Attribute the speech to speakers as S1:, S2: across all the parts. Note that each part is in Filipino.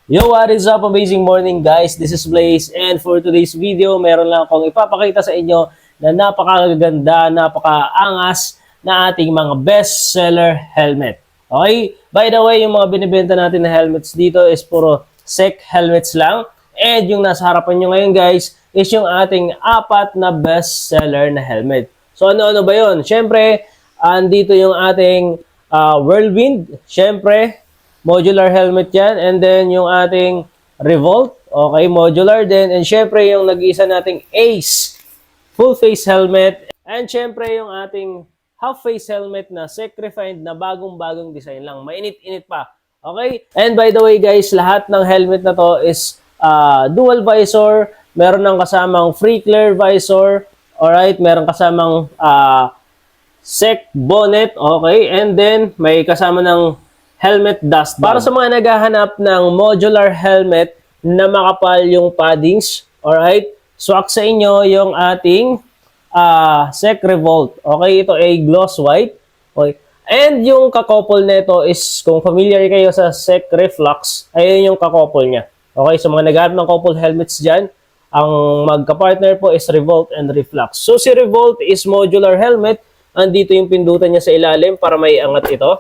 S1: Yo, what is up? Amazing morning guys. This is Blaze and for today's video, meron lang akong ipapakita sa inyo na napakaganda, napakaangas na ating mga best seller helmet. Okay? By the way, yung mga binibenta natin na helmets dito is puro SEC helmets lang. And yung nasa harapan nyo ngayon guys is yung ating apat na best seller na helmet. So ano-ano ba yun? Syempre, andito yung ating Whirlwind. Syempre, modular helmet yan. And then, yung ating Revolt. Okay, modular din. And syempre, yung nag-iisa nating Ace full face helmet. And syempre, yung ating half face helmet na SEC-refined na bagong-bagong design lang. Mainit-init pa. Okay? And by the way, guys, lahat ng helmet na to is dual visor. Meron ng kasamang free clear visor. Alright? Meron kasamang SEC bonnet. Okay? And then, may kasama ng helmet dust bag. Para sa mga naghahanap ng modular helmet na makapal yung paddings, alright, swak sa inyo yung ating SEC Revolt. Okay, ito ay gloss white. Okay. And yung kakopol nito is, kung familiar kayo sa SEC Reflux, ayun yung kakopol niya. Okay, so mga naghahanap ng couple helmets dyan, ang magka-partner po is Revolt and Reflux. So si Revolt is modular helmet. Andito yung pindutan niya sa ilalim para may angat ito.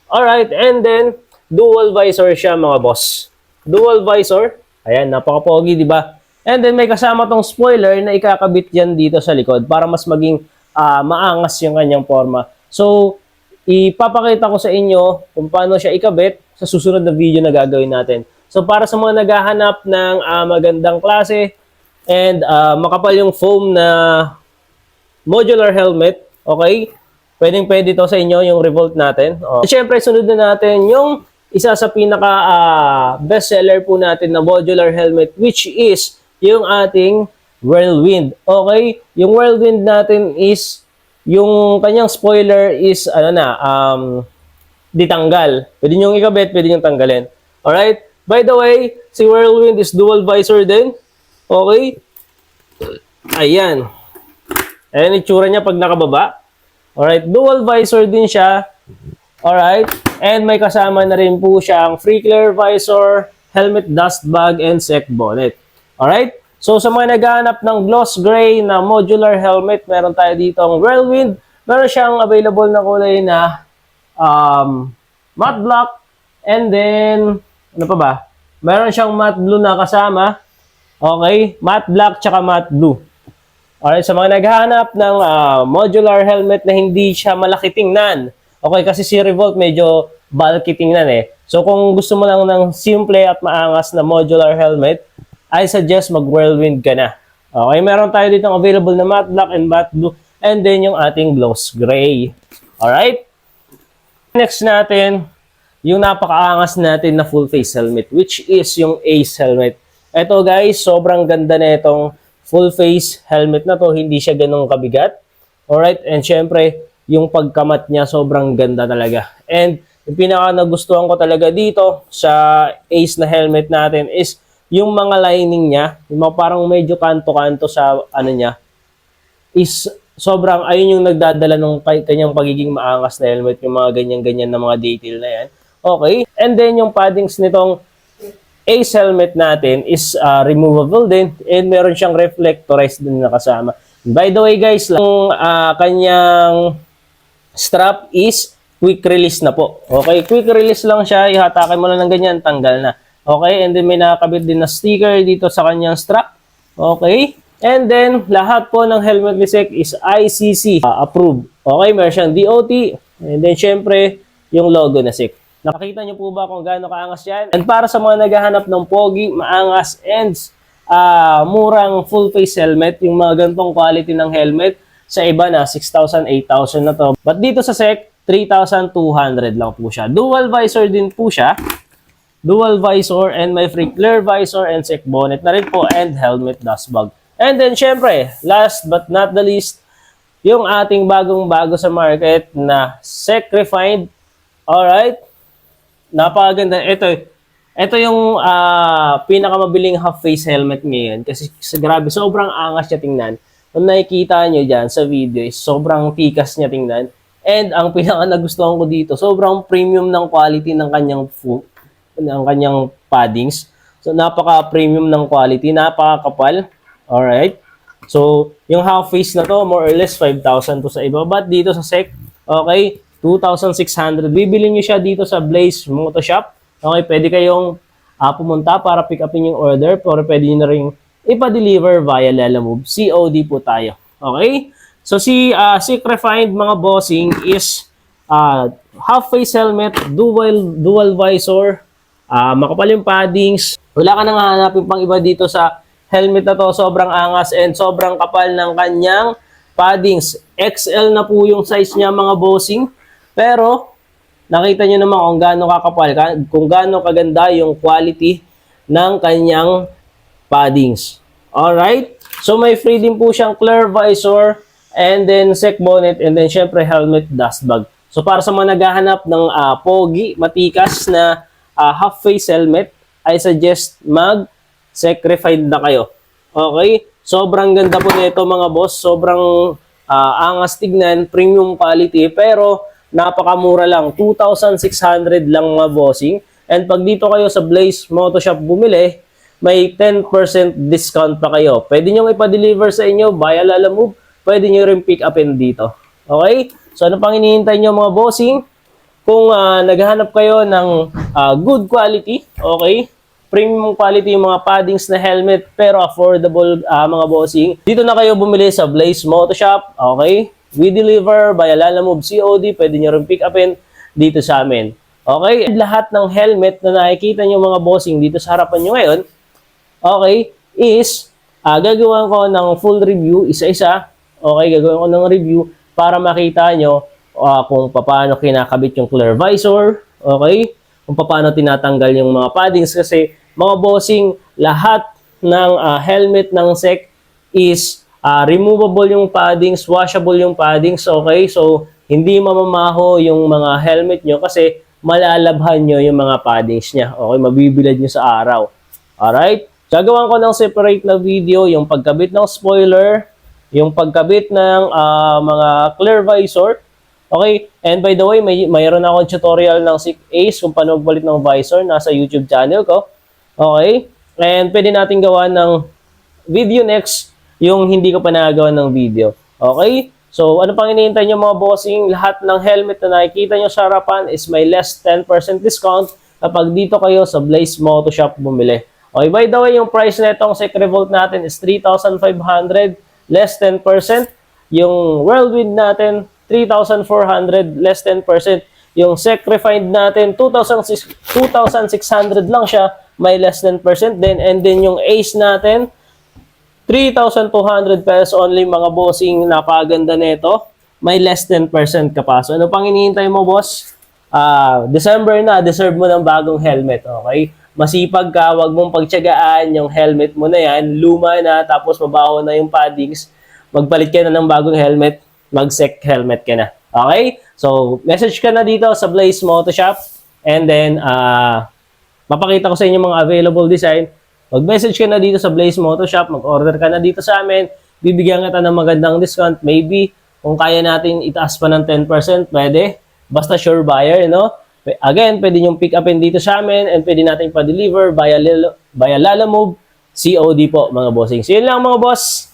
S1: Alright, and then, dual visor siya mga boss. Dual visor. Ayan, napaka-pogi, di ba? And then, may kasama tong spoiler na ikakabit yan dito sa likod para mas maging maangas yung kanyang forma. So, ipapakita ko sa inyo kung paano siya ikabit sa susunod na video na gagawin natin. So, para sa mga naghahanap ng magandang klase and makapal yung foam na modular helmet, okay? Pwedeng-pwede to sa inyo, yung Revolt natin. Siyempre, sunod na natin yung isa sa pinaka bestseller po natin na modular helmet, which is yung ating Whirlwind. Okay? Yung Whirlwind natin is, yung kanyang spoiler is, ditanggal. Pwede nyo ikabit, pwede nyo tanggalin. Alright? By the way, si Whirlwind is dual visor din. Okay? Ayan. Ayan, itsura niya pag nakababa. Alright, dual visor din siya. Alright, and may kasama na rin po siyang free clear visor, helmet dust bag, and SEC bonnet. Alright, so sa mga naghahanap ng gloss gray na modular helmet, meron tayo dito ang Whirlwind. Meron siyang available na kulay na matte black, and then, ano pa ba? Meron siyang matte blue na kasama. Okay, matte black tsaka matte blue. Alright, sa mga naghahanap ng modular helmet na hindi siya malaki tingnan. Okay, kasi si Revolt medyo bulky tingnan eh. So kung gusto mo lang ng simple at maangas na modular helmet, I suggest mag-Whirlwind ka na. Okay, meron tayo dito available na matte black and matte blue, and then yung ating gloss gray. Alright? Next natin, yung napakaangas natin na full face helmet, which is yung Ace helmet. Ito guys, sobrang ganda na itong full face helmet na to, hindi siya ganun kabigat. Alright, and syempre, yung pagkamat niya sobrang ganda talaga. And yung pinaka nagustuhan ko talaga dito sa Ace na helmet natin is yung mga lining niya, yung mga parang medyo kanto-kanto sa ano niya, is sobrang, ayun yung nagdadala ng kanyang pagiging maangas na helmet, yung mga ganyan-ganyan na mga detail na yan. Okay, and then yung paddings nitong Ace helmet natin is removable din, and meron siyang reflectorized din na kasama. By the way guys, yung kanyang strap is quick release na po. Okay, quick release lang siya, ihatakin mo lang ng ganyan, tanggal na. Okay, and then may nakakabit din na sticker dito sa kanyang strap. Okay, and then lahat po ng helmet ni SEC is ICC approved. Okay, meron siyang DOT, and then syempre yung logo na SEC. Nakakita niyo po ba kung gaano kaangas yan? And para sa mga naghahanap ng pogi, maangas, and murang full face helmet, yung mga ganitong quality ng helmet, sa iba na 6,000, 8,000 na to. But dito sa SEC, 3,200 lang po siya. Dual visor din po siya. Dual visor, and may free clear visor and SEC bonnet na rin po, and helmet dust bag. And then syempre, last but not the least, yung ating bagong-bago sa market na SEC refined. Alright? Napakaganda. Ito yung pinakamabiling half-face helmet ngayon. Kasi grabe, sobrang angas niya tingnan. Kung nakikita nyo dyan sa video, sobrang tikas niya tingnan. And ang pinaka nagustuhan ko dito, sobrang premium ng quality ng kanyang ng kanyang paddings. So, napaka-premium ng quality, napaka-kapal. Alright? So, yung half face na to, more or less 5,000 to sa iba. But dito sa SEC, okay, 2,600. Bibili nyo siya dito sa Blaze Moto Shop. Okay, pwede kayong pumunta para pick upin yung order. Pero pwede nyo na rin ipa-deliver via Lalamove. COD po tayo. Okay? So, si Refined mga bossing is half face helmet, dual visor, makapal yung paddings. Wala ka nang hahanapin pang iba dito sa helmet na to. Sobrang angas and sobrang kapal ng kanyang paddings. XL na po yung size niya mga bossing. Pero, nakita nyo naman kung gaano kakapal, kung gaano kaganda yung quality ng kanyang paddings. Alright? So, may free din po siyang clear visor and then sec bonnet and then syempre helmet dust bag. So, para sa mga naghahanap ng pogi, matikas na half face helmet, I suggest mag-sacrifice na kayo. Okay? Sobrang ganda po nito mga boss. Sobrang angas tignan, premium quality, pero napakamura lang. 2,600 lang mga bossing. And pag dito kayo sa Blaze Moto Shop bumili, may 10% discount pa kayo. Pwede nyo ipa-deliver sa inyo via Lalamove. Pwede nyo rin pick upin dito. Okay? So ano pang hinihintay nyo mga bossing? Kung naghahanap kayo ng good quality, okay? Premium quality yung mga paddings na helmet pero affordable mga bossing. Dito na kayo bumili sa Blaze Moto Shop, okay? We deliver via Lalamove COD. Pwede nyo rin pick upin dito sa amin. Okay? Lahat ng helmet na nakikita nyo mga bossing dito sa harapan nyo ngayon, okay, is gagawin ko ng full review, isa-isa. Okay, gagawin ko ng review para makita nyo kung paano kinakabit yung clear visor, okay, kung paano tinatanggal yung mga paddings kasi mga bossing, lahat ng helmet ng SEC is removable yung paddings, washable yung paddings, okay? So, hindi mamamaho yung mga helmet nyo kasi malalabhan nyo yung mga paddings nya. Okay, mabibilad nyo sa araw. Alright? Gagawan ko ng separate na video yung pagkabit ng spoiler, yung pagkabit ng mga clear visor. Okay? And by the way, mayroon akong tutorial ng SICK Ace kung paano magpalit ng visor. Nasa YouTube channel ko. Okay? And pwede natin gawa ng video next yung hindi ko pa nagawa ng video. Okay? So, ano pang hinihintay nyo mga bossing? Lahat ng helmet na nakikita nyo sa harapan is may less 10% discount kapag dito kayo sa Blaze Moto Shop bumili. Okay, by the way, yung price na itong SEC Revolt natin is 3,500, less 10%. Yung Whirlwind natin, 3,400, less 10%. Yung SEC Refined natin, 2,600 lang siya, may less 10% din. And then yung Ace natin, 3,200 pesos only mga bossing, napaganda nito. May less 10% ka pa. So ano pang hinihintay mo boss? December na, deserve mo ng bagong helmet, okay? Masipag ka, wag mong pagtiyagaan yung helmet mo na yan, luma na, tapos mabaho na yung paddings, magpalit ka na ng bagong helmet, mag-SEC helmet ka na. Okay? So, message ka na dito sa Blaze Moto Shop, and then, mapakita ko sa inyo mga available design. Mag-message ka na dito sa Blaze Moto Shop, mag-order ka na dito sa amin, bibigyan kita ng magandang discount, maybe, kung kaya natin itaas pa ng 10%, pwede, basta sure buyer, no? Again, pwede nyo pick upin dito sa amin and pwede natin pa-deliver via Lalamove COD po mga bossing. So yun lang mga boss.